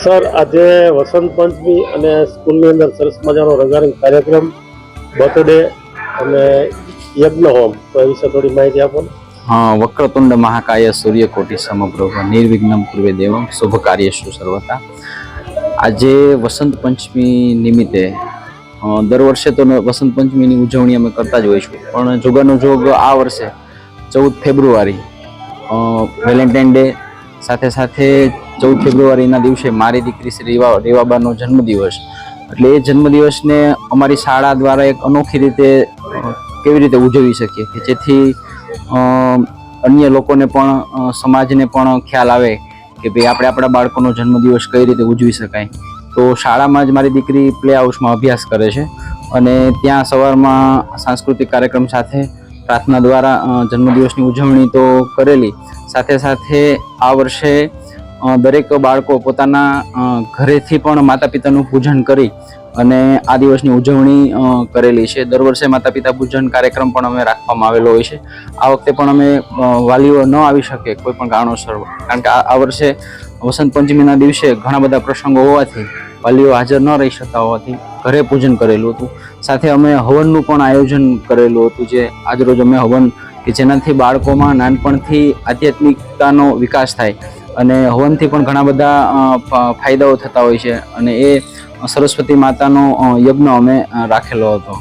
Sir, આજે વસંત પંચમી અને સ્કૂલની અંદર સરસ મજાનો રંગારંગ કાર્યક્રમ, બર્થડે અને યજ્ઞ હોમ, તો એ વિશે થોડી માહિતી આપો ને. हाँ, वक्रतुंड महाकाय सूर्यकोटि समप्रभ निर्विघ्नं कुरु देवं शुभ कार्येषु सर्वथा। આજે વસંત પંચમી નિમિત્તે દર વર્ષે તો વસંત પંચમીની ઉજવણી અમે કરતા જ હોઈશું, પણ જોગાનો જોગ આ વર્ષે 14 ફેબ્રુઆરી વેલેન્ટાઇન ડે સાથે સાથે 14 ફેબ્રુઆરીના દિવસે મારી દીકરી શ્રી રેવાબાનો જન્મદિવસ, એટલે એ જન્મદિવસને અમારી શાળા દ્વારા એક અનોખી રીતે કેવી રીતે ઉજવી શકીએ કે જેથી અન્ય લોકોને પણ સમાજને પણ ખ્યાલ આવે કે ભાઈ આપણે આપણા બાળકોનો જન્મદિવસ કઈ રીતે ઉજવી શકાય. તો શાળામાં જ મારી દીકરી પ્લે હાઉસમાં અભ્યાસ કરે છે અને ત્યાં સવારમાં સાંસ્કૃતિક કાર્યક્રમ સાથે પ્રાર્થના દ્વારા જન્મદિવસની ઉજવણી તો કરેલી, સાથે સાથે આ વર્ષે દરેક બાળકો પોતાના ઘરેથી પણ માતા પિતાનું પૂજન કરી અને આ દિવસની ઉજવણી કરેલી છે. દર વર્ષે માતા પિતા પૂજન કાર્યક્રમ પણ અમે રાખવામાં આવેલો હોય છે. આ વખતે પણ અમે વાલીઓ ન આવી શકે કોઈ પણ કારણોસર, કારણ કે આ વર્ષે વસંત પંચમીના દિવસે ઘણા બધા પ્રસંગો હોવાથી વાલીઓ હાજર ન રહી શકતા હોવાથી ઘરે પૂજન કરેલું હતું. સાથે અમે હવનનું પણ આયોજન કરેલું હતું, જે આજરોજ અમે હવન કે જેનાથી બાળકોમાં નાનપણથી આધ્યાત્મિકતાનો વિકાસ થાય અને હવનથી પણ ઘણા બધા ફાયદાઓ થતા હોય છે અને એ સરસ્વતી માતાનો યજ્ઞ અમે રાખેલો હતો.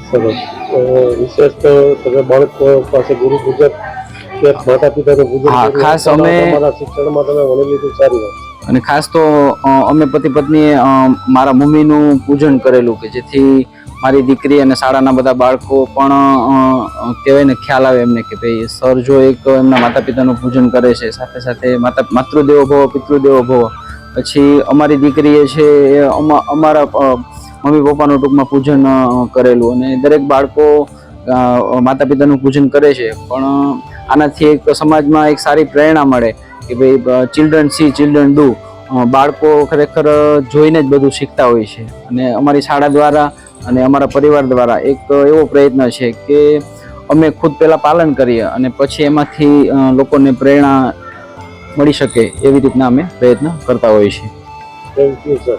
સરસ. વિશેષ તો તમે બાળકો પાસે ગુરુ પૂજક કે માતા પિતાનું પૂજન, હા, ખાસ અમે શિક્ષણમાં તમે વણી લીધું, સારી વાત. અને ખાસ તો અમે પતિ પત્નીએ મારા મમ્મીનું પૂજન કરેલું કે જેથી મારી દીકરી અને શાળાના બધા બાળકો પણ કહેવાય ને ખ્યાલ આવે એમને કે ભાઈ સર જો એક એમના માતા પિતાનું પૂજન કરે છે, સાથે સાથે માતૃદેવો ભવ પિતૃદેવો ભવ, પછી અમારી દીકરીએ છે એ અમારા મમ્મી પપ્પાનું ટૂંકમાં પૂજન કરેલું અને દરેક બાળકો માતા પિતાનું પૂજન કરે છે. પણ આનાથી એક સમાજમાં એક સારી પ્રેરણા મળે કે ભાઈ ચિલ્ડ્રન સી ચિલ્ડ્રન ડુ, બાળકો ખરેખર જોઈને જ બધું શીખતા હોય છે. અને અમારી શાળા દ્વારા અને અમારા પરિવાર દ્વારા એક એવો પ્રયત્ન છે કે અમે ખુદ પહેલાં પાલન કરીએ અને પછી એમાંથી લોકોને પ્રેરણા મળી શકે એવી રીતના અમે પ્રયત્ન કરતા હોઈએ છીએ. Thank you sir.